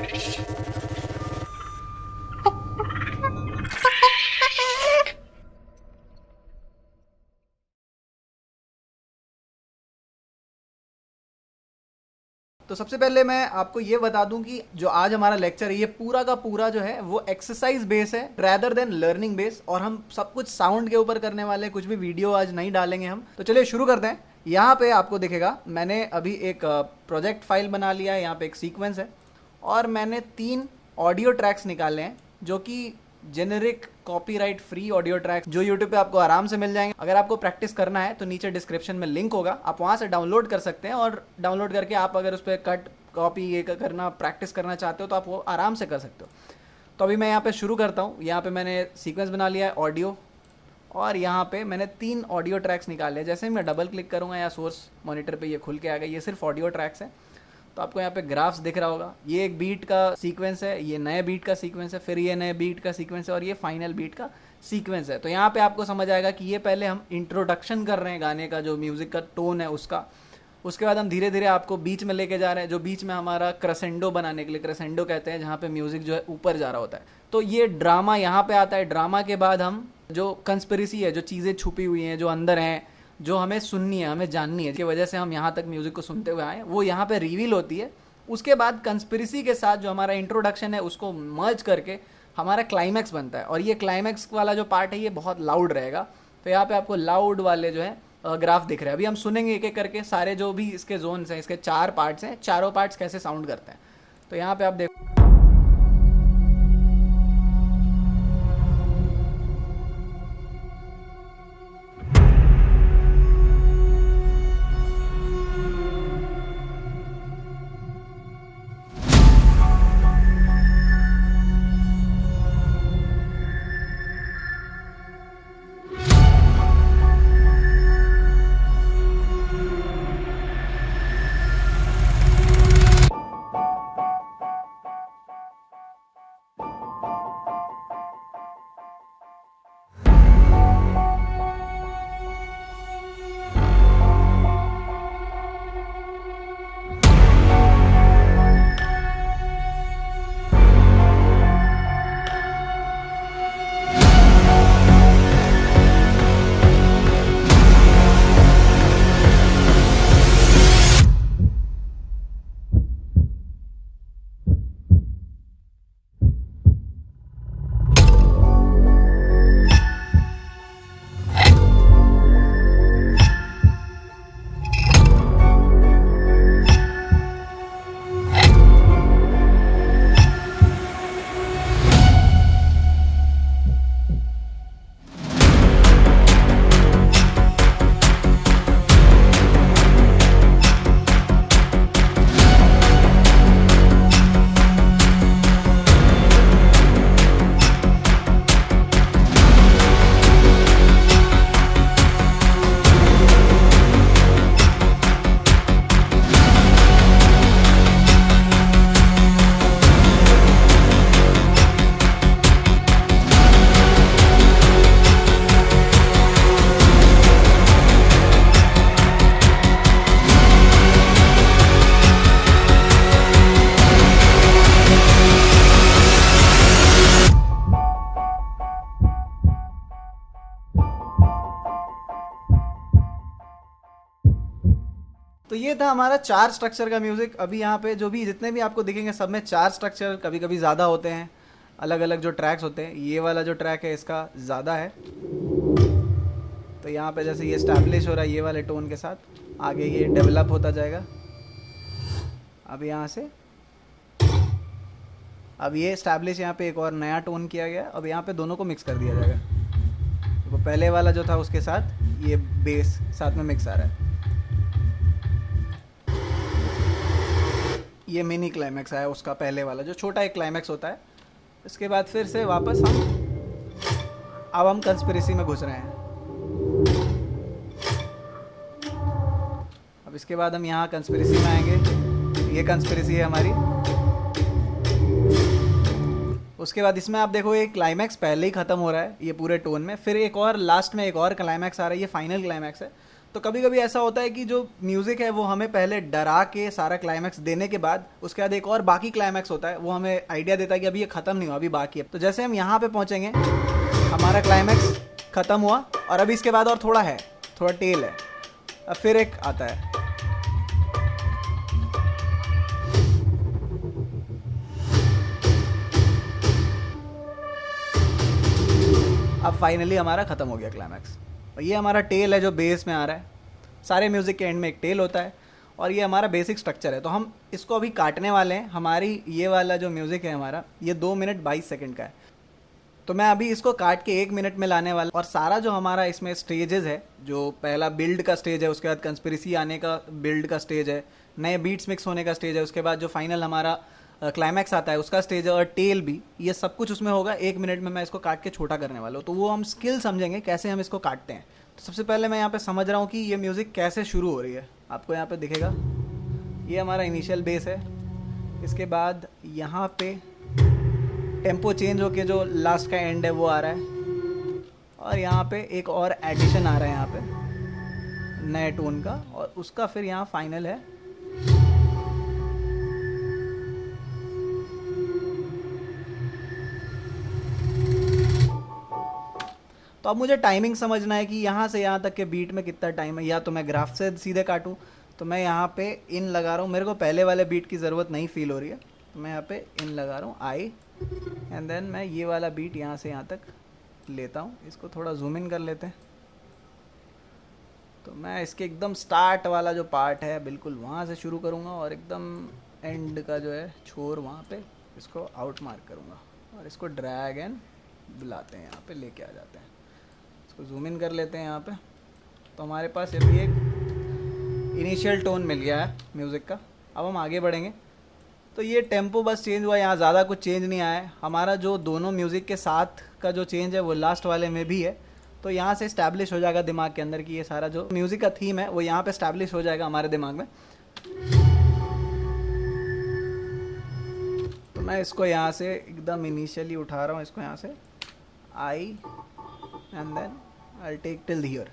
तो सबसे पहले मैं आपको ये बता दूं कि जो आज हमारा लेक्चर है ये पूरा का पूरा जो है वो एक्सरसाइज बेस है रेदर देन लर्निंग बेस, और हम सब कुछ साउंड के ऊपर करने वाले हैं, कुछ भी वीडियो आज नहीं डालेंगे हम। तो चलिए शुरू करते हैं। यहाँ पे आपको दिखेगा मैंने अभी एक प्रोजेक्ट फाइल बना लिया है, यहाँ पे एक सीक्वेंस है और मैंने 3 ऑडियो ट्रैक्स निकाले हैं जो कि generic copyright free audio track जो यूट्यूब पे आपको आराम से मिल जाएंगे। अगर आपको प्रैक्टिस करना है तो नीचे डिस्क्रिप्शन में लिंक होगा, आप वहाँ से डाउनलोड कर सकते हैं और डाउनलोड करके आप अगर उस पर कट कॉपी ये करना प्रैक्टिस करना चाहते हो तो आप वो आराम से कर सकते हो। तो अभी मैं यहाँ पे शुरू करता हूँ। यहाँ पे मैंने सीक्वेंस बना लिया है ऑडियो और यहाँ पे मैंने 3 ऑडियो ट्रैक्स निकाले हैं। जैसे ही मैं डबल क्लिक करूँगा या सोर्स मॉनिटर पर ये खुल के आ गया, ये सिर्फ ऑडियो ट्रैक्स है। तो आपको यहाँ पे ग्राफ्स दिख रहा होगा, ये एक बीट का सीक्वेंस है, ये नए बीट का सीक्वेंस है, फिर ये नए बीट का सीक्वेंस है और ये फाइनल बीट का सीक्वेंस है। तो यहाँ पे आपको समझ आएगा कि ये पहले हम इंट्रोडक्शन कर रहे हैं गाने का, जो म्यूज़िक का टोन है उसका। उसके बाद हम धीरे धीरे आपको बीच में लेके जा रहे हैं, जो बीच में हमारा क्रेसेंडो बनाने के लिए, क्रेसेंडो कहते हैं जहाँ पे म्यूज़िक जो है ऊपर जा रहा होता है। तो ये ड्रामा यहाँ पे आता है। ड्रामा के बाद हम जो कंस्पिरेसी है, जो चीज़ें छुपी हुई हैं, जो अंदर हैं, जो हमें सुननी है, हमें जाननी है, जिसकी वजह से हम यहाँ तक म्यूज़िक को सुनते हुए आए, वो यहाँ पे रिवील होती है। उसके बाद कंस्पिरेसी के साथ जो हमारा इंट्रोडक्शन है उसको मर्ज करके हमारा क्लाइमैक्स बनता है, और ये क्लाइमैक्स वाला जो पार्ट है ये बहुत लाउड रहेगा। तो यहाँ पे आपको लाउड वाले जो है ग्राफ दिख रहे हैं। अभी हम सुनेंगे एक एक करके सारे जो भी इसके जोन्स हैं, इसके 4 पार्ट्स हैं, चारों पार्ट्स कैसे साउंड करते हैं। तो यहाँ पे आप देखो, तो ये था हमारा 4 स्ट्रक्चर का म्यूज़िक। अभी यहाँ पे जो भी जितने भी आपको दिखेंगे सब में 4 स्ट्रक्चर, कभी कभी ज़्यादा होते हैं, अलग अलग जो ट्रैक्स होते हैं। ये वाला जो ट्रैक है इसका ज़्यादा है, तो यहाँ पे जैसे ये स्टैब्लिश हो रहा है ये वाले टोन के साथ, आगे ये डेवलप होता जाएगा। अब यहाँ से अब ये स्टैब्लिश, यहाँ पे एक और नया टोन किया गया। अब यहाँ पे दोनों को मिक्स कर दिया जाएगा। तो पहले वाला जो था उसके साथ ये बेस साथ में मिक्स आ रहा है। ये मिनी क्लाइमैक्स आया उसका, पहले वाला जो छोटा एक क्लाइमैक्स होता है। इसके बाद फिर से वापस अब हम कंस्पिरेसी में घुस रहे हैं। अब इसके बाद हम यहाँ कंस्पिरेसी में आएंगे। ये कंस्पिरेसी है हमारी। उसके बाद इसमें आप देखो एक क्लाइमैक्स पहले ही ख़त्म हो रहा है ये पूरे टोन में, फिर एक और लास्ट में एक और क्लाइमैक्स आ रहा है, ये फाइनल क्लाइमैक्स है। तो कभी कभी ऐसा होता है कि जो म्यूज़िक है वो हमें पहले डरा के सारा क्लाइमैक्स देने के बाद उसके बाद एक और बाकी क्लाइमैक्स होता है, वो हमें आइडिया देता है कि अभी ये ख़त्म नहीं हुआ, अभी बाकी है। तो जैसे हम यहाँ पे पहुँचेंगे, हमारा क्लाइमैक्स ख़त्म हुआ और अभी इसके बाद और थोड़ा है, थोड़ा टेल है, अब फिर एक आता है। अब फाइनली हमारा ख़त्म हो गया क्लाइमैक्स, और ये हमारा टेल है जो बेस में आ रहा है। सारे म्यूज़िक के एंड में एक टेल होता है और ये हमारा बेसिक स्ट्रक्चर है। तो हम इसको अभी काटने वाले हैं। हमारी ये वाला जो म्यूज़िक है हमारा, ये 2 मिनट 22 सेकंड का है। तो मैं अभी इसको काट के 1 मिनट में लाने वाला, और सारा जो हमारा इसमें स्टेजेस है, जो पहला बिल्ड का स्टेज है, उसके बाद कंस्पिरेसी आने का बिल्ड का स्टेज है, नए बीट्स मिक्स होने का स्टेज है, उसके बाद जो फाइनल हमारा क्लाइमैक्स आता है उसका स्टेज है, और टेल भी, ये सब कुछ उसमें होगा। 1 मिनट में मैं इसको काट के छोटा करने वाला हूँ। तो वो हम स्किल समझेंगे कैसे हम इसको काटते हैं। तो सबसे पहले मैं यहाँ पे समझ रहा हूँ कि ये म्यूज़िक कैसे शुरू हो रही है। आपको यहाँ पे दिखेगा, ये हमारा इनिशियल बेस है। इसके बाद यहाँ पे टेम्पो चेंज होके जो लास्ट का एंड है वो आ रहा है, और यहाँ पे एक और एडिशन आ रहा है यहाँ पे नए टोन का, और उसका फिर यहाँ फाइनल है। तो अब मुझे टाइमिंग समझना है कि यहाँ से यहाँ तक के बीट में कितना टाइम है, या तो मैं ग्राफ से सीधे काटूँ। तो मैं यहाँ पे इन लगा रहा हूँ, मेरे को पहले वाले बीट की ज़रूरत नहीं फील हो रही है, तो मैं यहाँ पे इन लगा रहा हूँ आई, एंड देन मैं ये वाला बीट यहाँ से यहाँ तक लेता हूँ। इसको थोड़ा जूम इन कर लेते हैं। तो मैं इसके एकदम स्टार्ट वाला जो पार्ट है बिल्कुल वहाँ से शुरू करूँगा, और एकदम एंड का जो है छोर वहाँ पे इसको आउट मार्क करूँगा, और इसको ड्रैग एंड बुलाते हैं, यहाँ पे लेके आ जाते हैं। इसको जूम इन कर लेते हैं यहाँ पे। तो हमारे पास अभी एक इनिशियल टोन मिल गया है म्यूज़िक का। अब हम आगे बढ़ेंगे। तो ये टेम्पो बस चेंज हुआ, यहाँ ज़्यादा कुछ चेंज नहीं आया है। हमारा जो दोनों म्यूज़िक के साथ का जो चेंज है वो लास्ट वाले में भी है। तो यहाँ से इस्टेब्लिश हो जाएगा दिमाग के अंदर कि ये सारा जो म्यूज़िक का थीम है वो यहाँ पे इस्टेब्लिश हो जाएगा हमारे दिमाग में। तो मैं इसको यहाँ से एकदम इनिशियली उठा रहा हूँ, इसको यहाँ से I, and then I take till here.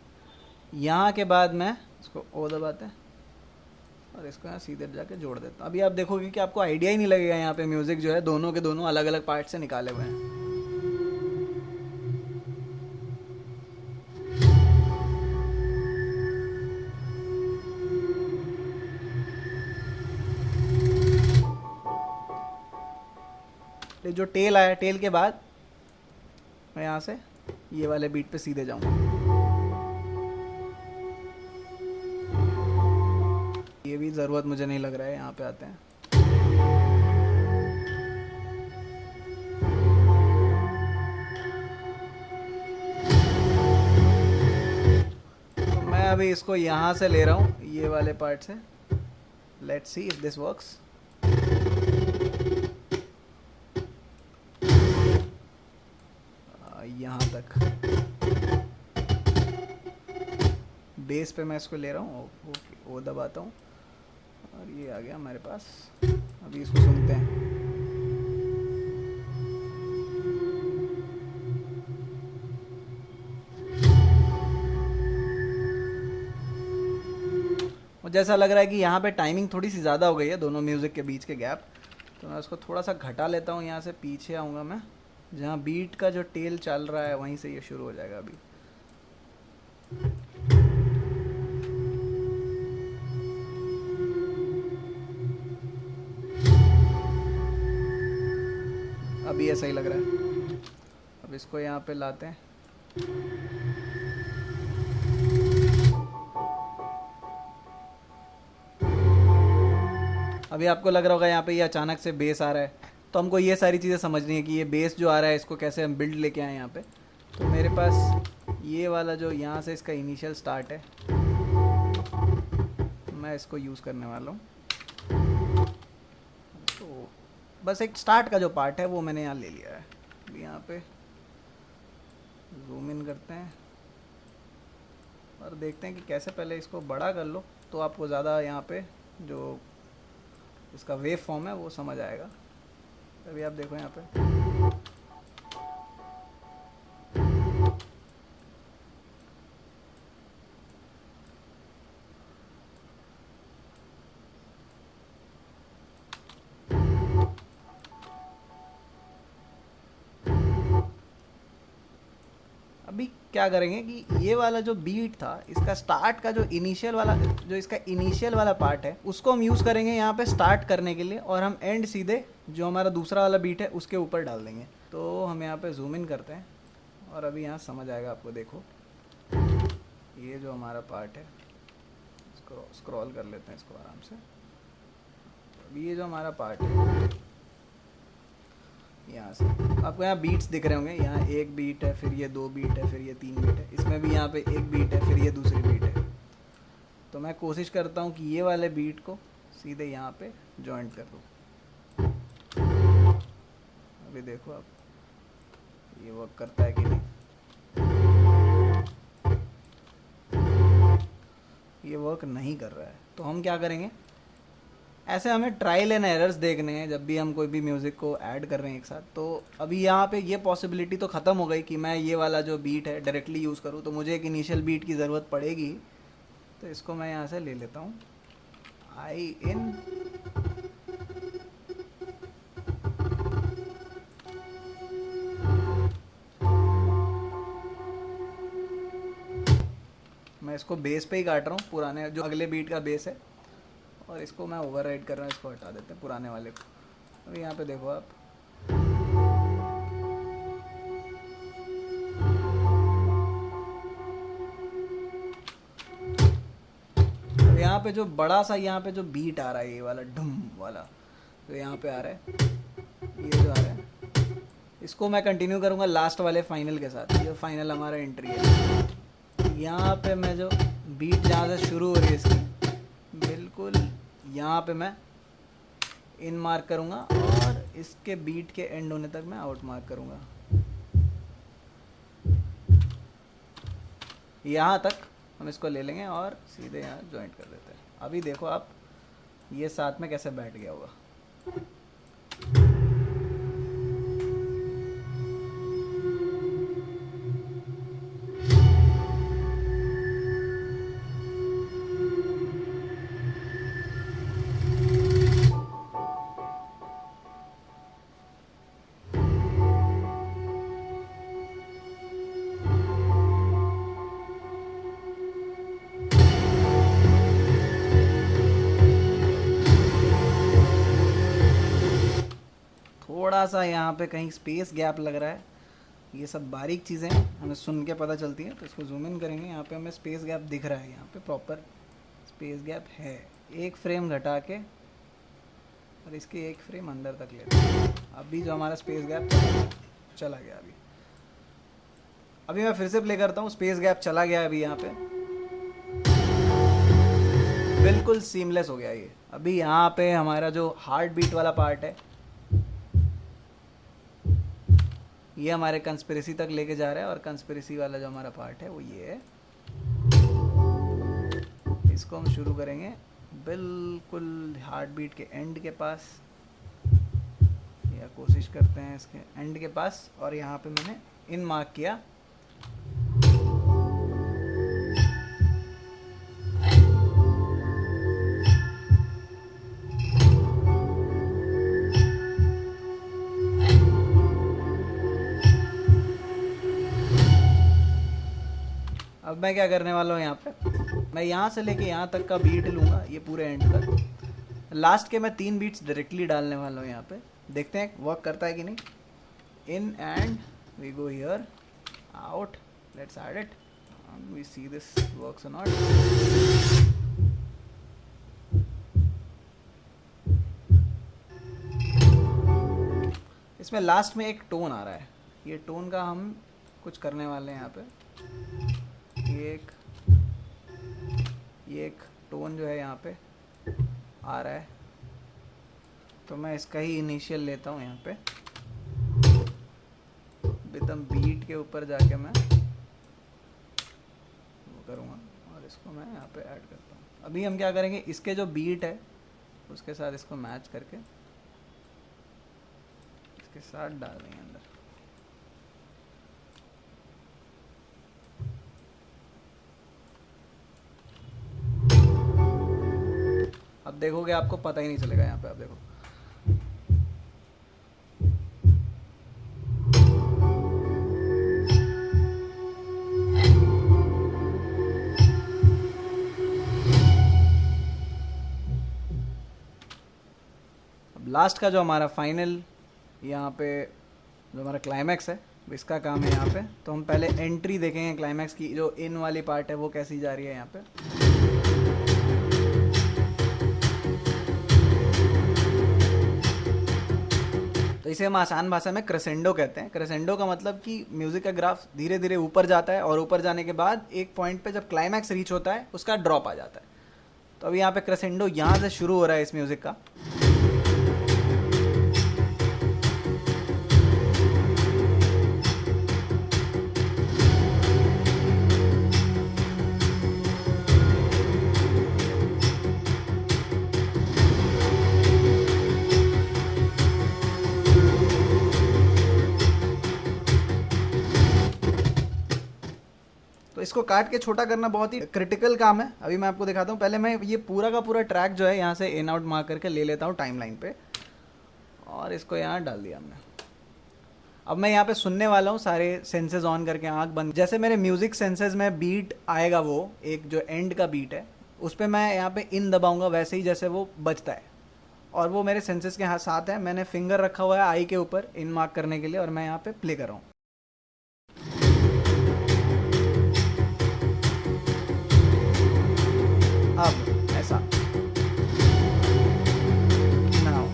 यहाँ के बाद मैं इसको ओ दबाते हैं और इसको यहाँ सीधे जाके जोड़ देता हूँ। अभी आप देखोगे कि आपको आइडिया ही नहीं लगेगा यहाँ पे म्यूज़िक जो है दोनों के दोनों अलग अलग पार्ट से निकाले हुए हैं। ये जो टेल आया, टेल के बाद मैं यहाँ से ये वाले बीट पे सीधे जाऊँगा। ये भी ज़रूरत मुझे नहीं लग रहा है, यहाँ पे आते हैं। तो मैं अभी इसको यहाँ से ले रहा हूँ, ये वाले पार्ट से। Let's see if this works. यहाँ तक बेस पे मैं इसको ले रहा हूँ, वो दबाता हूँ, और ये आ गया हमारे पास। अभी इसको सुनते हैं। मुझे ऐसा लग रहा है कि यहाँ पे टाइमिंग थोड़ी सी ज़्यादा हो गई है दोनों म्यूज़िक के बीच के गैप। तो मैं उसको थोड़ा सा घटा लेता हूँ। यहाँ से पीछे आऊँगा मैं, जहाँ बीट का जो टेल चल रहा है वहीं से ये शुरू हो जाएगा। अभी ये सही लग रहा है। अब इसको यहाँ पे लाते हैं। अभी आपको लग रहा होगा यहाँ पे ये अचानक से बेस आ रहा है, तो हमको ये सारी चीज़ें समझनी है कि ये बेस जो आ रहा है इसको कैसे हम बिल्ड लेके आए यहाँ पे। तो मेरे पास ये वाला जो यहाँ से इसका इनिशियल स्टार्ट है, मैं इसको यूज़ करने वाला हूँ। तो बस एक स्टार्ट का जो पार्ट है वो मैंने यहाँ ले लिया है। अभी यहाँ पे जूम इन करते हैं और देखते हैं कि कैसे। पहले इसको बड़ा कर लो तो आपको ज़्यादा यहाँ पे जो इसका वेव फॉर्म है वो समझ आएगा। अभी आप देखो यहाँ पे, क्या करेंगे कि ये वाला जो बीट था, इसका स्टार्ट का जो इनिशियल वाला, जो इसका इनिशियल वाला पार्ट है, उसको हम यूज़ करेंगे यहाँ पे स्टार्ट करने के लिए, और हम एंड सीधे जो हमारा दूसरा वाला बीट है उसके ऊपर डाल देंगे। तो हम यहाँ पे जूम इन करते हैं और अभी यहाँ समझ आएगा आपको। देखो ये जो हमारा पार्ट है, इसको स्क्रॉल कर लेते हैं इसको आराम से। अभी ये जो हमारा पार्ट है, यहाँ से आपको यहाँ बीट्स दिख रहे होंगे। यहाँ एक बीट है, फिर ये 2 बीट है, फिर ये 3 बीट है। इसमें भी यहाँ पे एक बीट है, फिर ये दूसरी बीट है। तो मैं कोशिश करता हूँ कि ये वाले बीट को सीधे यहाँ पे जॉइंट कर दूँ। अभी देखो आप ये वर्क करता है कि नहीं। ये वर्क नहीं कर रहा है। तो हम क्या करेंगे, ऐसे हमें ट्रायल एंड एरर्स देखने हैं जब भी हम कोई भी म्यूज़िक को ऐड कर रहे हैं एक साथ। तो अभी यहाँ पे ये पॉसिबिलिटी तो ख़त्म हो गई कि मैं ये वाला जो बीट है डायरेक्टली यूज़ करूँ, तो मुझे एक इनिशियल बीट की ज़रूरत पड़ेगी। तो इसको मैं यहाँ से ले लेता हूँ, आई इन, मैं इसको बेस पे ही काट रहा हूँ, पुराने जो अगले बीट का बेस है, और इसको मैं ओवरराइड कर रहा हूँ। इसको हटा देते हैं पुराने वाले को। अभी यहाँ पे देखो आप, यहाँ पे जो बड़ा सा यहाँ पे जो बीट आ रहा है, ये वाला ढुम वाला तो यहाँ पे आ रहा है, ये जो आ रहा है, इसको मैं कंटिन्यू करूँगा लास्ट वाले फाइनल के साथ। ये फाइनल हमारा एंट्री है। यहाँ पे मैं जो बीट जहाँ से शुरू हो रही है इसकी, बिल्कुल यहाँ पे मैं इन मार्क करूँगा और इसके बीट के एंड होने तक मैं आउट मार्क करूँगा। यहाँ तक हम इसको ले लेंगे और सीधे यहाँ जॉइंट कर देते हैं। अभी देखो आप ये साथ में कैसे बैठ गया होगा। थोड़ा सा यहाँ पे कहीं स्पेस गैप लग रहा है। ये सब बारीक चीज़ें हमें सुन के पता चलती हैं। तो इसको जूम इन करेंगे, यहाँ पे हमें स्पेस गैप दिख रहा है। यहाँ पे प्रॉपर स्पेस गैप है। एक फ्रेम घटा के और इसके एक फ्रेम अंदर तक लेते हैं। अभी जो हमारा स्पेस गैप चला गया। अभी मैं फिर से प्ले करता हूँ। स्पेस गैप चला गया अभी यहाँ पे, बिल्कुल सीमलेस हो गया ये। अभी यहाँ पे हमारा जो हार्ट बीट वाला पार्ट है, ये हमारे कंस्पिरेसी तक लेके जा रहा है, और कंस्पिरेसी वाला जो हमारा पार्ट है वो ये है। इसको हम शुरू करेंगे बिल्कुल हार्ट बीट के एंड के पास, या कोशिश करते हैं इसके एंड के पास, और यहाँ पे मैंने इन मार्क किया। अब मैं क्या करने वाला हूँ, यहाँ पे मैं यहाँ से लेके यहाँ तक का बीट लूँगा, ये पूरे एंड तक। लास्ट के मैं 3 बीट्स डायरेक्टली डालने वाला हूँ यहाँ पे। देखते हैं वर्क करता है कि नहीं। In and we go here, out, let's add it, we see this works और नॉट। इसमें लास्ट में एक टोन आ रहा है, ये टोन का हम कुछ करने वाले हैं यहाँ पे। ये एक टोन जो है यहाँ पे आ रहा है, तो मैं इसका ही इनिशियल लेता हूँ यहाँ पे। रिदम बीट के ऊपर जाके मैं वो करूँगा और इसको मैं यहाँ पे ऐड करता हूँ। अभी हम क्या करेंगे, इसके जो बीट है उसके साथ इसको मैच करके इसके साथ डाल देंगे अंदर। अब देखोगे आपको पता ही नहीं चलेगा। यहाँ पे आप देखो, अब लास्ट का जो हमारा फाइनल यहाँ पे जो हमारा क्लाइमैक्स है इसका काम है यहाँ पे। तो हम पहले एंट्री देखेंगे क्लाइमैक्स की, जो इन वाली पार्ट है वो कैसी जा रही है यहाँ पे। तो इसे हम आसान भाषा में क्रेसेंडो कहते हैं। क्रेसेंडो का मतलब कि म्यूजिक का ग्राफ धीरे धीरे ऊपर जाता है और ऊपर जाने के बाद एक पॉइंट पे जब क्लाइमैक्स रीच होता है उसका ड्रॉप आ जाता है। तो अभी यहाँ पे क्रेसेंडो यहाँ से शुरू हो रहा है इस म्यूजिक का। तो इसको काट के छोटा करना बहुत ही क्रिटिकल काम है। अभी मैं आपको दिखाता हूँ। पहले मैं ये पूरा का पूरा ट्रैक जो है यहाँ से इन आउट मार्क करके ले लेता हूँ टाइमलाइन पे, और इसको यहाँ डाल दिया हमने। अब मैं यहाँ पे सुनने वाला हूँ सारे सेंसेस ऑन करके, आंख बंद। जैसे मेरे म्यूजिक सेंसेस में बीट आएगा, वो एक जो एंड का बीट है उस पर मैं यहाँ पे इन दबाऊंगा वैसे ही जैसे वो बजता है, और वो मेरे सेंसेस के साथ है। मैंने फिंगर रखा हुआ है आई के ऊपर इन मार्क करने के लिए, और मैं यहाँ पे प्ले कर रहा हूँ। अब ऐसा नाउ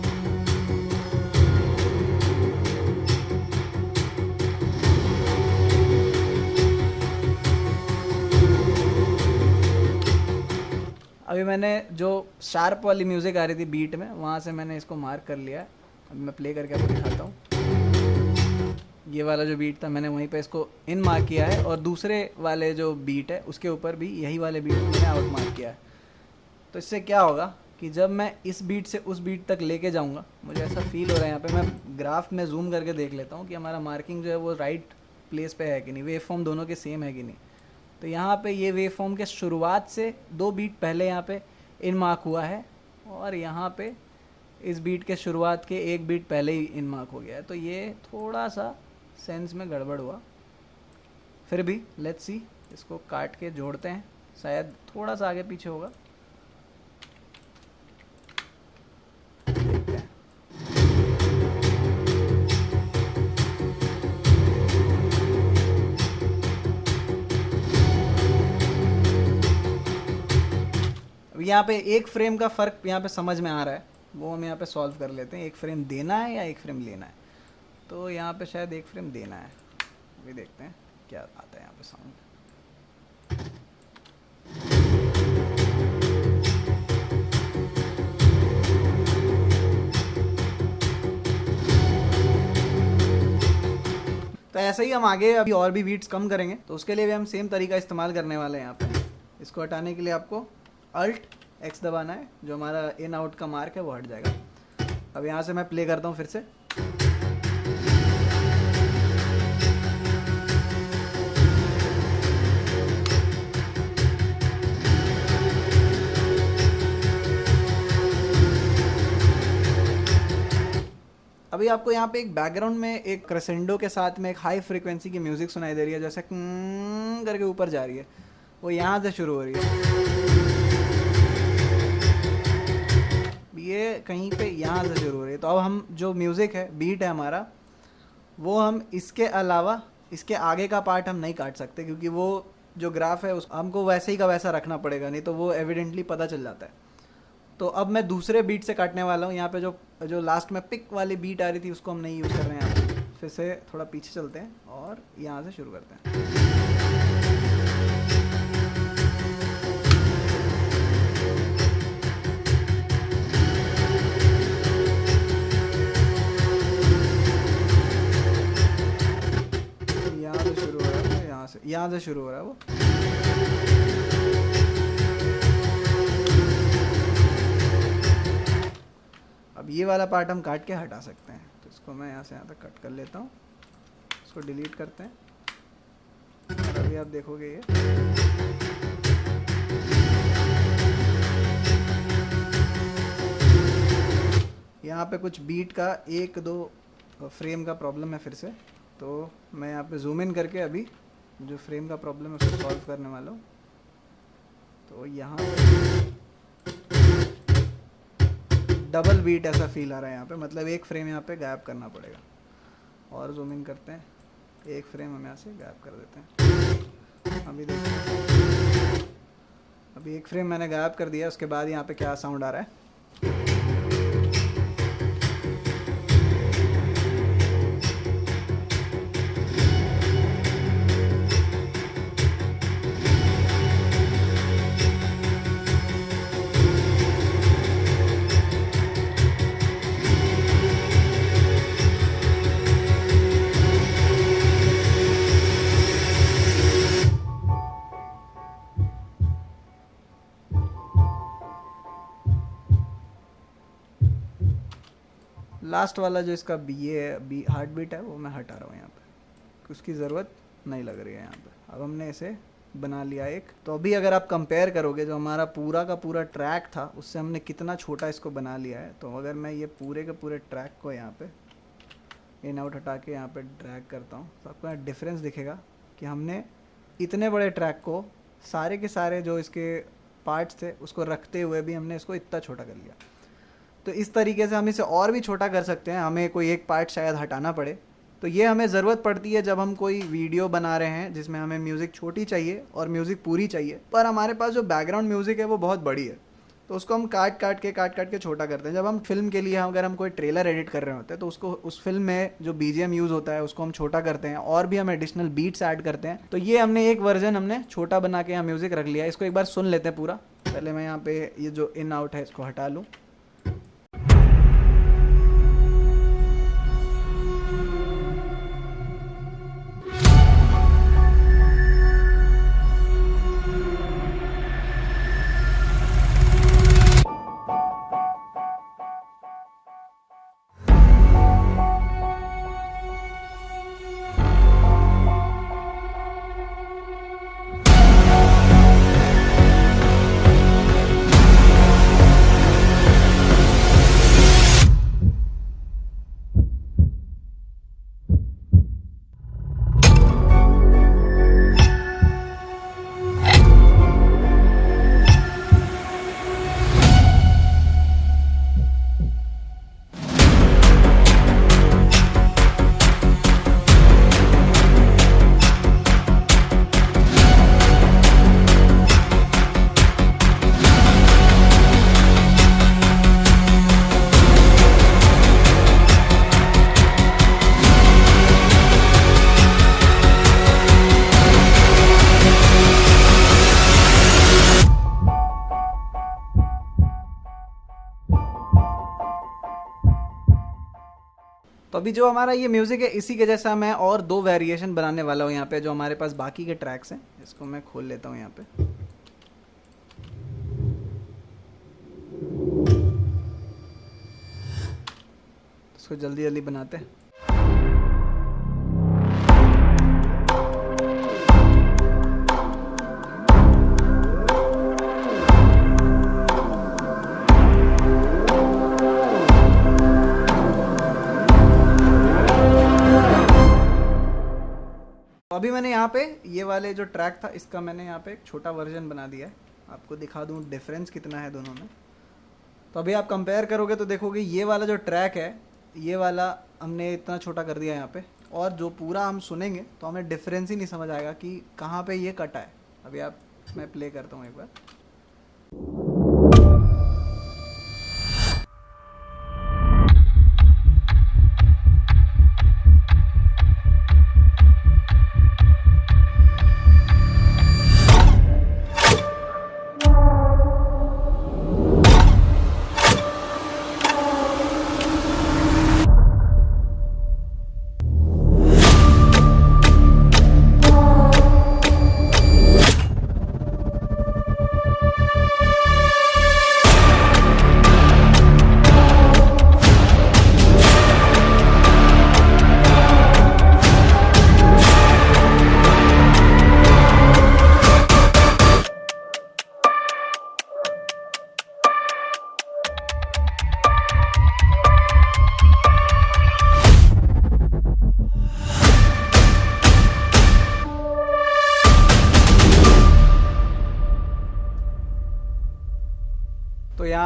अभी मैंने जो शार्प वाली म्यूजिक आ रही थी बीट में, वहाँ से मैंने इसको मार्क कर लिया है। अभी मैं प्ले करके आपको दिखाता हूँ। ये वाला जो बीट था मैंने वहीं पे इसको इन मार्क किया है, और दूसरे वाले जो बीट है उसके ऊपर भी यही वाले बीट मैंने आउट मार्क किया है। तो इससे क्या होगा कि जब मैं इस बीट से उस बीट तक लेके जाऊंगा, मुझे ऐसा फील हो रहा है यहाँ पे, मैं ग्राफ में जूम करके देख लेता हूँ कि हमारा मार्किंग जो है वो राइट प्लेस पे है कि नहीं, वेव फॉर्म दोनों के सेम है कि नहीं। तो यहाँ पे ये वेव फॉर्म के शुरुआत से 2 बीट पहले यहाँ पे इन मार्क हुआ है, और यहाँ पे इस बीट के शुरुआत के 1 बीट पहले ही इन मार्क हो गया है। तो ये थोड़ा सा सेंस में गड़बड़ हुआ। फिर भी लेट्स सी, इसको काट के जोड़ते हैं, शायद थोड़ा सा आगे पीछे होगा। यहाँ पे एक फ्रेम का फ़र्क यहाँ पे समझ में आ रहा है, वो हम यहाँ पे सॉल्व कर लेते हैं। एक फ्रेम देना है या एक फ्रेम लेना है? तो यहाँ पे शायद एक फ्रेम देना है। अभी देखते हैं क्या आता है यहाँ पे साउंड। तो ऐसे ही हम आगे अभी और भी बीट्स कम करेंगे, तो उसके लिए भी हम सेम तरीका इस्तेमाल करने वाले हैं। यहाँ पे इसको हटाने के लिए आपको Alt X दबाना है, जो हमारा इन आउट का मार्क है वो हट जाएगा। अब यहाँ से मैं प्ले करता हूँ फिर से। अभी आपको यहाँ पे एक बैकग्राउंड में एक क्रेसेंडो के साथ में एक हाई फ्रीक्वेंसी की म्यूजिक सुनाई दे रही है, जैसे करके ऊपर जा रही है, वो यहाँ से शुरू हो रही है। ये कहीं पे यहाँ से शुरू हो रही है। तो अब हम जो म्यूज़िक है, बीट है हमारा, वो हम इसके अलावा इसके आगे का पार्ट हम नहीं काट सकते, क्योंकि वो जो ग्राफ है उस हमको वैसे ही का वैसा रखना पड़ेगा, नहीं तो वो एविडेंटली पता चल जाता है। तो अब मैं दूसरे बीट से काटने वाला हूँ। यहाँ पे जो लास्ट में पिक वाली बीट आ रही थी उसको हम नहीं यूज़ कर रहे हैं। यहाँ फिर से थोड़ा पीछे चलते हैं और यहाँ से शुरू करते हैं। यहाँ से शुरू हो रहा है वो। अब ये वाला पार्ट हम काट के हटा सकते हैं, तो इसको मैं यहाँ से यहाँ तक कट कर लेता हूँ, इसको डिलीट करते हैं। और अभी आप देखोगे ये यहाँ पे कुछ बीट का 1-2 फ्रेम का प्रॉब्लम है फिर से। तो मैं यहाँ पे जूम इन करके अभी जो फ्रेम का प्रॉब्लम है उसको सॉल्व करने वाला हूँ। तो यहाँ डबल बीट ऐसा फील आ रहा है यहाँ पे, मतलब एक फ्रेम यहाँ पे गायब करना पड़ेगा। और जूम इन करते हैं, एक फ्रेम हम यहाँ से गायब कर देते हैं। अभी देखिए, अभी एक फ्रेम मैंने गायब कर दिया, उसके बाद यहाँ पे क्या साउंड आ रहा है। लास्ट वाला जो इसका बी हार्ट बीट है वो मैं हटा रहा हूँ यहाँ पे, उसकी ज़रूरत नहीं लग रही है यहाँ पे। अब हमने इसे बना लिया एक। तो अभी अगर आप कंपेयर करोगे जो हमारा पूरा का पूरा ट्रैक था उससे हमने कितना छोटा इसको बना लिया है। तो अगर मैं ये पूरे के पूरे ट्रैक को यहाँ पे इन आउट हटा के यहाँ पे ड्रैग करता हूँ तो आपको यहाँ डिफरेंस दिखेगा कि हमने इतने बड़े ट्रैक को सारे के सारे जो इसके पार्ट्स थे उसको रखते हुए भी हमने इसको इतना छोटा कर लिया। तो इस तरीके से हम इसे और भी छोटा कर सकते हैं, हमें कोई एक पार्ट शायद हटाना पड़े। तो ये हमें ज़रूरत पड़ती है जब हम कोई वीडियो बना रहे हैं जिसमें हमें म्यूज़िक छोटी चाहिए और म्यूज़िक पूरी चाहिए, पर हमारे पास जो बैकग्राउंड म्यूज़िक है वो बहुत बड़ी है, तो उसको हम काट काट के छोटा करते हैं। जब हम फिल्म के लिए अगर हम कोई ट्रेलर एडिट कर रहे होते हैं तो उसको उस फिल्म में जो बीजीएम यूज़ होता है उसको हम छोटा करते हैं और भी हम एडिशनल बीट्स ऐड करते हैं। तो ये हमने एक वर्जन हमने छोटा बना के यहाँ म्यूज़िक रख लिया। इसको एक बार सुन लेते हैं पूरा। पहले मैं यहाँ पे ये जो इन आउट है इसको हटा लूँ। तो अभी जो हमारा ये म्यूज़िक है इसी के जैसा मैं और दो वेरिएशन बनाने वाला हूँ यहाँ पे। जो हमारे पास बाकी के ट्रैक्स हैं इसको मैं खोल लेता हूँ यहाँ पे। इसको जल्दी जल्दी बनाते हैं। अभी मैंने यहाँ पे ये वाले जो ट्रैक था इसका मैंने यहाँ पे एक छोटा वर्जन बना दिया है। आपको दिखा दूँ डिफरेंस कितना है दोनों में। तो अभी आप कंपेयर करोगे तो देखोगे ये वाला जो ट्रैक है ये वाला हमने इतना छोटा कर दिया यहाँ पे, और जो पूरा हम सुनेंगे तो हमें डिफरेंस ही नहीं समझ आएगा कि कहाँ पे ये कटा है। अभी मैं प्ले करता हूँ एक बार।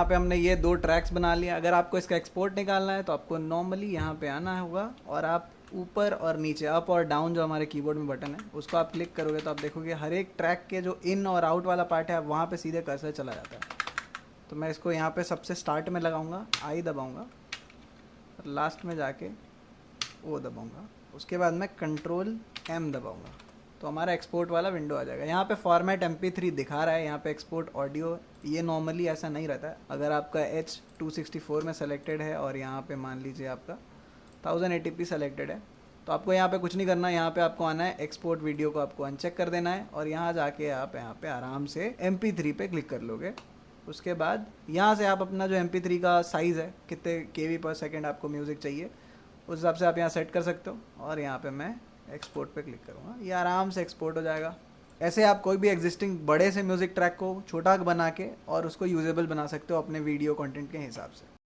यहाँ पे हमने ये 2 ट्रैक्स बना लिया। अगर आपको इसका एक्सपोर्ट निकालना है तो आपको नॉर्मली यहाँ पे आना होगा और आप ऊपर और नीचे अप और डाउन जो हमारे कीबोर्ड में बटन है उसको आप क्लिक करोगे तो आप देखोगे हर एक ट्रैक के जो इन और आउट वाला पार्ट है वहाँ पे सीधे कर्सर चला जाता है। तो मैं इसको यहाँ पे सबसे स्टार्ट में लगाऊंगा, आई दबाऊंगा और लास्ट में जाके ओ दबाऊंगा। उसके बाद मैं कंट्रोल एम दबाऊंगा तो हमारा एक्सपोर्ट वाला विंडो आ जाएगा। यहाँ पे फॉर्मेट MP3 दिखा रहा है, यहाँ पे एक्सपोर्ट ऑडियो, ये नॉर्मली ऐसा नहीं रहता है। अगर आपका H264 में सेलेक्टेड है और यहाँ पे मान लीजिए आपका 1080p सेलेक्टेड है तो आपको यहाँ पे कुछ नहीं करना है। यहाँ पे आपको आना है, एक्सपोर्ट वीडियो को आपको अनचेक कर देना है और यहाँ जाके आप यहाँ पे आराम से MP3 पे क्लिक कर लोगे। उसके बाद यहाँ से आप अपना जो MP3 का साइज़ है, कितने KB/s आपको म्यूज़िक चाहिए, उस हिसाब से आप यहाँ सेट कर सकते हो और यहाँ पे मैं एक्सपोर्ट पे क्लिक करूँगा, ये आराम से एक्सपोर्ट हो जाएगा। ऐसे आप कोई भी एग्जिस्टिंग बड़े से म्यूज़िक ट्रैक को छोटा बना के और उसको यूजेबल बना सकते हो अपने वीडियो कंटेंट के हिसाब से।